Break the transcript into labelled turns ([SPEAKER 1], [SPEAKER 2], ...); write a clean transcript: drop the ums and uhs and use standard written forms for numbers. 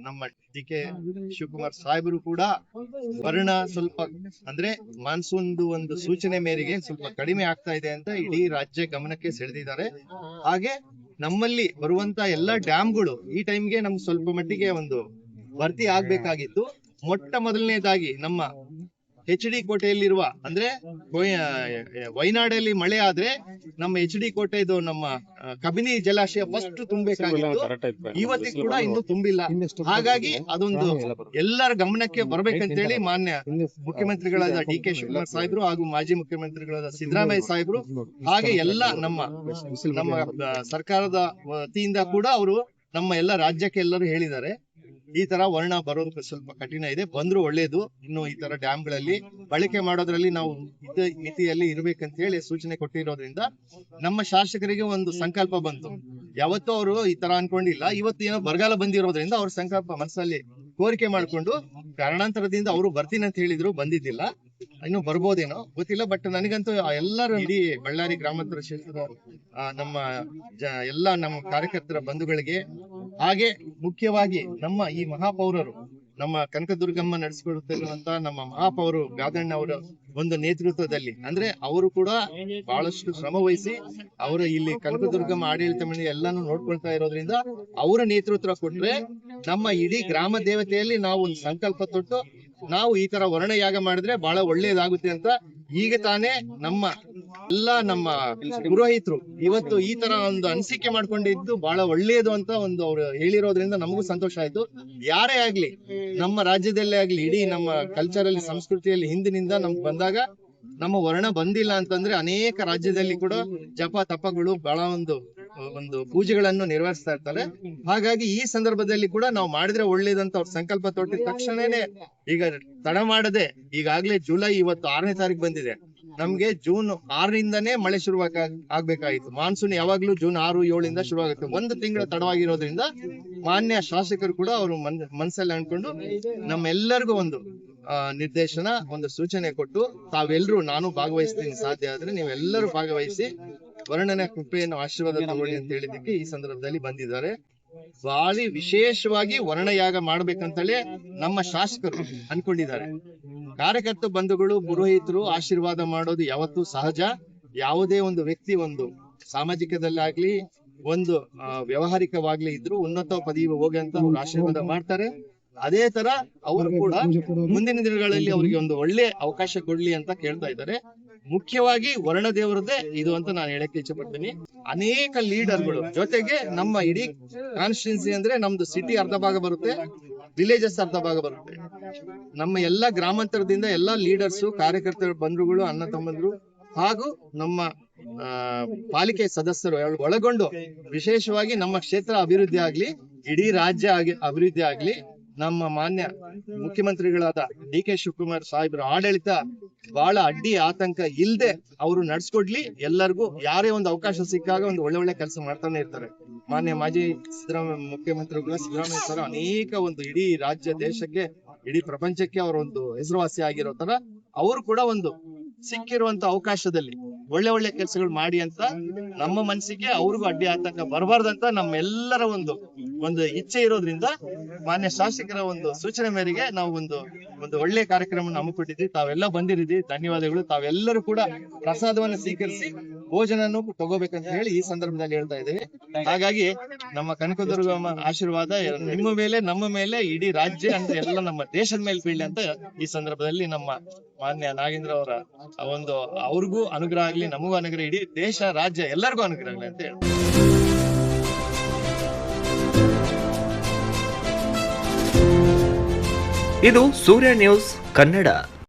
[SPEAKER 1] ನಮ್ಮ D K Shivakumar ಸಾಹೇಬರು ಕೂಡ ವರ್ಣ ಸ್ವಲ್ಪ ಅಂದ್ರೆ ಮಾನ್ಸೂನ್ ಒಂದು ಸೂಚನೆ ಮೇರೆಗೆ ಸ್ವಲ್ಪ ಕಡಿಮೆ ಆಗ್ತಾ ಇದೆ ಅಂತ ಇಡೀ ರಾಜ್ಯ ಗಮನಕ್ಕೆ ಸೆಳೆದಿದ್ದಾರೆ. ಹಾಗೆ ನಮ್ಮಲ್ಲಿ ಬರುವಂತ ಎಲ್ಲಾ ಡ್ಯಾಮ್ಗಳು ಈ ಟೈಮ್ಗೆ ನಮ್ಗೆ ಸ್ವಲ್ಪ ಮಟ್ಟಿಗೆ ಒಂದು ಭರ್ತಿ ಆಗ್ಬೇಕಾಗಿತ್ತು. ಮೊಟ್ಟ ಮೊದಲನೇದಾಗಿ ನಮ್ಮ HD ಕೋಟೆಯಲ್ಲಿರುವ ಅಂದ್ರೆ ವಯನಾಡಲ್ಲಿ ಮಳೆ ಆದ್ರೆ ನಮ್ಮ HD ಕೋಟೆದು ನಮ್ಮ ಕಬಿನಿ ಜಲಾಶಯ ಫಸ್ಟ್ ತುಂಬಬೇಕಾಗಿತ್ತು. ಇವತ್ತಿಗೆ ಕೂಡ ಇನ್ನೂ ತುಂಬಿಲ್ಲ. ಹಾಗಾಗಿ ಅದೊಂದು ಎಲ್ಲರ ಗಮನಕ್ಕೆ ಬರ್ಬೇಕಂತೇಳಿ ಮಾನ್ಯ ಮುಖ್ಯಮಂತ್ರಿಗಳಾದ ಡಿ ಕೆ ಶಿವಕುಮಾರ್ ಸಾಹೇಬ್ರು ಹಾಗೂ ಮಾಜಿ ಮುಖ್ಯಮಂತ್ರಿಗಳಾದ ಸಿದ್ದರಾಮಯ್ಯ ಸಾಹೇಬ್ರು ಹಾಗೆ ಎಲ್ಲ ನಮ್ಮ ಸರ್ಕಾರದ ವತಿಯಿಂದ ಕೂಡ ಅವರು ನಮ್ಮ ಎಲ್ಲ ರಾಜ್ಯಕ್ಕೆ ಎಲ್ಲರೂ ಹೇಳಿದ್ದಾರೆ ಈ ತರ ವರ್ಣ ಬರೋದಕ್ಕೆ ಸ್ವಲ್ಪ ಕಠಿಣ ಇದೆ, ಬಂದ್ರು ಒಳ್ಳೇದು. ಇನ್ನು ಈ ತರ ಡ್ಯಾಮ್ಗಳಲ್ಲಿ ಬಳಕೆ ಮಾಡೋದ್ರಲ್ಲಿ ನಾವು ಮಿತಿಯಲ್ಲಿ ಇರ್ಬೇಕಂತ ಹೇಳಿ ಸೂಚನೆ ಕೊಟ್ಟಿರೋದ್ರಿಂದ ನಮ್ಮ ಶಾಸಕರಿಗೆ ಒಂದು ಸಂಕಲ್ಪ ಬಂತು. ಯಾವತ್ತೂ ಅವರು ಈ ತರ ಅನ್ಕೊಂಡಿಲ್ಲ, ಇವತ್ತು ಏನೋ ಬರಗಾಲ ಬಂದಿರೋದ್ರಿಂದ ಅವ್ರ ಸಂಕಲ್ಪ ಮನಸ್ಸಲ್ಲಿ ಕೋರಿಕೆ ಮಾಡ್ಕೊಂಡು ಕಾರಣಾಂತರದಿಂದ ಅವರು ಬರ್ತೀನಿ ಅಂತ ಹೇಳಿದ್ರು, ಬಂದಿದ್ದಿಲ್ಲ. ಇನ್ನು ಬರ್ಬೋದೇನೋ ಗೊತ್ತಿಲ್ಲ. ಬಟ್ ನನಗಂತೂ ಎಲ್ಲರೂ ಇಡೀ ಬಳ್ಳಾರಿ ಗ್ರಾಮಾಂತರ ಕ್ಷೇತ್ರದ ನಮ್ಮ ಎಲ್ಲ ನಮ್ಮ ಕಾರ್ಯಕರ್ತರ ಬಂಧುಗಳಿಗೆ ಹಾಗೆ ಮುಖ್ಯವಾಗಿ ನಮ್ಮ ಈ ಮಹಾಪೌರರು ನಮ್ಮ ಕನಕದುರ್ಗಮ್ಮ ನಡೆಸಿಕೊಡುತ್ತಿರುವಂತ ನಮ್ಮ ಮಹಾಪೌರು ಗಾದಣ್ಣ ಅವರ ಒಂದು ನೇತೃತ್ವದಲ್ಲಿ ಅಂದ್ರೆ ಅವರು ಕೂಡ ಬಹಳಷ್ಟು ಶ್ರಮ ವಹಿಸಿ ಅವರು ಇಲ್ಲಿ ಕನಕದುರ್ಗಮ್ಮ ಆಡಳಿತ ಮಂಡಳಿ ಎಲ್ಲಾನು ನೋಡ್ಕೊಳ್ತಾ ಇರೋದ್ರಿಂದ ಅವರ ನೇತೃತ್ವ ಕೊಟ್ರೆ ನಮ್ಮ ಇಡೀ ಗ್ರಾಮ ದೇವತೆಯಲ್ಲಿ ನಾವು ಒಂದು ಸಂಕಲ್ಪ ತೊಟ್ಟು ನಾವು ಈ ತರ ವರ್ಣಯಾಗ ಮಾಡಿದ್ರೆ ಬಹಳ ಒಳ್ಳೇದಾಗುತ್ತೆ ಅಂತ ಈಗ ತಾನೇ ನಮ್ಮ ಪುರೋಹಿತರು ಇವತ್ತು ಈ ತರ ಒಂದು ಅನಿಸಿಕೆ ಮಾಡ್ಕೊಂಡಿದ್ದು ಬಹಳ ಒಳ್ಳೇದು ಅಂತ ಒಂದು ಅವ್ರು ಹೇಳಿರೋದ್ರಿಂದ ನಮಗೂ ಸಂತೋಷ ಆಯ್ತು. ಯಾರೇ ಆಗ್ಲಿ ನಮ್ಮ ರಾಜ್ಯದಲ್ಲೇ ಆಗ್ಲಿ ಇಡೀ ನಮ್ಮ ಕಲ್ಚರಲ್ಲಿ ಸಂಸ್ಕೃತಿಯಲ್ಲಿ ಹಿಂದಿನಿಂದ ನಮ್ಗೆ ಬಂದಾಗ ನಮ್ಮ ವರ್ಣ ಬಂದಿಲ್ಲ ಅಂತಂದ್ರೆ ಅನೇಕ ರಾಜ್ಯದಲ್ಲಿ ಕೂಡ ಜಪ ತಪಗಳು ಬಹಳ ಒಂದು ಪೂಜೆಗಳನ್ನು ನಿರ್ವಹಿಸ್ತಾ ಇರ್ತಾರೆ. ಹಾಗಾಗಿ ಈ ಸಂದರ್ಭದಲ್ಲಿ ಕೂಡ ನಾವು ಮಾಡಿದ್ರೆ ಒಳ್ಳೇದಂತ ಅವ್ರ ಸಂಕಲ್ಪ ತೊಟ್ಟಿದ ತಕ್ಷಣನೇ ಈಗ ತಡ ಮಾಡದೆ ಈಗಾಗ್ಲೇ ಜುಲೈ ಇವತ್ತು 6ನೇ ತಾರೀಕು ಬಂದಿದೆ. ನಮ್ಗೆ ಜೂನ್ 6ರಿಂದನೇ ಮಳೆ ಆಗ್ಬೇಕಾಗಿತ್ತು. ಮಾನ್ಸೂನ್ ಯಾವಾಗ್ಲೂ ಜೂನ್ 6, 7 ಶುರುವಾಗುತ್ತೆ. ಒಂದು ತಿಂಗಳ ತಡವಾಗಿರೋದ್ರಿಂದ ಮಾನ್ಯ ಶಾಸಕರು ಕೂಡ ಅವರು ಮನಸ್ಸಲ್ಲಿ ಅನ್ಕೊಂಡು ನಮ್ಮೆಲ್ಲರಿಗೂ ಒಂದು ನಿರ್ದೇಶನ ಒಂದು ಸೂಚನೆ ಕೊಟ್ಟು ತಾವೆಲ್ಲರೂ ನಾನು ಭಾಗವಹಿಸ್ತೀನಿ, ಸಾಧ್ಯ ಆದ್ರೆ ನೀವೆಲ್ಲರೂ ಭಾಗವಹಿಸಿ ವರ್ಣನ ಕೃಪೆಯನ್ನು ಆಶೀರ್ವಾದ ತಗೊಳ್ಳಿ ಅಂತ ಹೇಳಿದಕ್ಕೆ ಈ ಸಂದರ್ಭದಲ್ಲಿ ಬಂದಿದ್ದಾರೆ. ಬಹಳ ವಿಶೇಷವಾಗಿ ವರ್ಣಯಾಗ ಮಾಡ್ಬೇಕಂತಲೇ ನಮ್ಮ ಶಾಸಕರು ಅನ್ಕೊಂಡಿದ್ದಾರೆ. ಕಾರ್ಯಕರ್ತ ಬಂಧುಗಳು ಪುರೋಹಿತರು ಆಶೀರ್ವಾದ ಮಾಡೋದು ಯಾವತ್ತೂ ಸಹಜ. ಯಾವುದೇ ಒಂದು ವ್ಯಕ್ತಿ ಒಂದು ಸಾಮಾಜಿಕದಲ್ಲಾಗ್ಲಿ ಒಂದು ವ್ಯವಹಾರಿಕವಾಗ್ಲಿ ಇದ್ರು ಉನ್ನತ ಪದವಿ ಹೋಗಿ ಅಂತ ಅವ್ರು ಆಶೀರ್ವಾದ ಮಾಡ್ತಾರೆ. ಅದೇ ತರ ಅವರು ಕೂಡ ಮುಂದಿನ ದಿನಗಳಲ್ಲಿ ಅವರಿಗೆ ಒಂದು ಒಳ್ಳೆ ಅವಕಾಶ ಕೊಡ್ಲಿ ಅಂತ ಕೇಳ್ತಾ ಇದ್ದಾರೆ. ಮುಖ್ಯವಾಗಿ ವರ್ಣ ದೇವರದ್ದೇ ಇದು ಅಂತ ನಾನು ಹೇಳಕ್ಕೆ ಇಚ್ಛೆ ಪಡ್ತೀನಿ. ಅನೇಕ ಲೀಡರ್ಗಳು ಜೊತೆಗೆ ನಮ್ಮ ಇಡೀ ಕಾನ್ಸ್ಟಿಟ್ಯೂನ್ಸಿ ಅಂದ್ರೆ ನಮ್ದು ಸಿಟಿ ಅರ್ಧ ಭಾಗ ಬರುತ್ತೆ, ವಿಲೇಜಸ್ ಅರ್ಧ ಭಾಗ ಬರುತ್ತೆ. ನಮ್ಮ ಎಲ್ಲಾ ಗ್ರಾಮಾಂತರದಿಂದ ಎಲ್ಲಾ ಲೀಡರ್ಸು ಕಾರ್ಯಕರ್ತರ ಬಂಧುಗಳು ಅಣ್ಣ ತಮ್ಮಂದ್ರು ಹಾಗೂ ನಮ್ಮ ಪಾಲಿಕೆ ಸದಸ್ಯರು ಒಳಗೊಂಡು ವಿಶೇಷವಾಗಿ ನಮ್ಮ ಕ್ಷೇತ್ರ ಅಭಿವೃದ್ಧಿ ಆಗ್ಲಿ ಇಡೀ ರಾಜ್ಯ ಅಭಿವೃದ್ಧಿ ಆಗ್ಲಿ ನಮ್ಮ ಮಾನ್ಯ ಮುಖ್ಯಮಂತ್ರಿಗಳಾದ ಡಿ ಕೆ ಶಿವಕುಮಾರ್ ಸಾಹೇಬ್ರ ಆಡಳಿತ ಬಹಳ ಅಡ್ಡಿ ಆತಂಕ ಇಲ್ಲದೆ ಅವರು ನಡ್ಸ್ಕೊಡ್ಲಿ. ಎಲ್ಲರಿಗೂ ಯಾರೇ ಒಂದು ಅವಕಾಶ ಸಿಕ್ಕಾಗ ಒಂದು ಒಳ್ಳೆ ಕೆಲಸ ಮಾಡ್ತಾನೆ ಇರ್ತಾರೆ. ಮಾನ್ಯ ಮಾಜಿ ಮುಖ್ಯಮಂತ್ರಿಗಳು ಸಿದ್ದರಾಮಯ್ಯ ಸರ್ ಅನೇಕ ಒಂದು ಇಡೀ ರಾಜ್ಯ ದೇಶಕ್ಕೆ ಇಡೀ ಪ್ರಪಂಚಕ್ಕೆ ಅವರ ಒಂದು ಹೆಸರುವಾಸಿ ಆಗಿರೋ ತರ ಅವರು ಕೂಡ ಒಂದು ಸಿಕ್ಕಿರುವಂತ ಅವಕಾಶದಲ್ಲಿ ಒಳ್ಳೆ ಕೆಲಸಗಳು ಮಾಡಿ ಅಂತ ನಮ್ಮ ಮನಸ್ಸಿಗೆ ಅವ್ರಿಗೂ ಅಡ್ಡಿ ಆತಂಕ ಬರಬಾರ್ದಂತ ನಮ್ಮೆಲ್ಲರ ಒಂದು ಇಚ್ಛೆ ಇರೋದ್ರಿಂದ ಮಾನ್ಯ ಶಾಸಕರ ಒಂದು ಸೂಚನೆ ಮೇರೆಗೆ ನಾವು ಒಂದು ಒಳ್ಳೆ ಕಾರ್ಯಕ್ರಮ ಹಮ್ಮಿಕೊಟ್ಟಿದ್ವಿ. ತಾವೆಲ್ಲ ಬಂದಿರಿದ್ವಿ, ಧನ್ಯವಾದಗಳು. ತಾವೆಲ್ಲರೂ ಕೂಡ ಪ್ರಸಾದವನ್ನು ಸ್ವೀಕರಿಸಿ ಭೋಜನನ್ನು ತಗೋಬೇಕಂತ ಹೇಳಿ ಈ ಸಂದರ್ಭದಲ್ಲಿ ಹೇಳ್ತಾ ಇದ್ದೇವೆ. ಹಾಗಾಗಿ ನಮ್ಮ ಕನಕದುರ್ಗಮ್ಮ ಆಶೀರ್ವಾದ ನಿಮ್ಮ ಮೇಲೆ, ನಮ್ಮ ಮೇಲೆ, ಇಡೀ ರಾಜ್ಯ ಅಂದ್ರೆ ಎಲ್ಲ ನಮ್ಮ ದೇಶದ ಮೇಲೆ ಬೀಳಲಿ ಅಂತ ಈ ಸಂದರ್ಭದಲ್ಲಿ ನಮ್ಮ ಮಾನ್ಯ ನಾಗೇಂದ್ರ ಅವರ ಅವ್ರಿಗೂ ಅನುಗ್ರಹ ಆಗ್ಲಿ, ನಮಗೂ ಅನುಗ್ರಹ, ಇಡೀ ದೇಶ ರಾಜ್ಯ ಎಲ್ಲರಿಗೂ ಅನುಗ್ರಹ ಆಗ್ಲಿ ಅಂತ ಹೇಳಿ.
[SPEAKER 2] ಇದು ಸೂರ್ಯ ನ್ಯೂಸ್ ಕನ್ನಡ.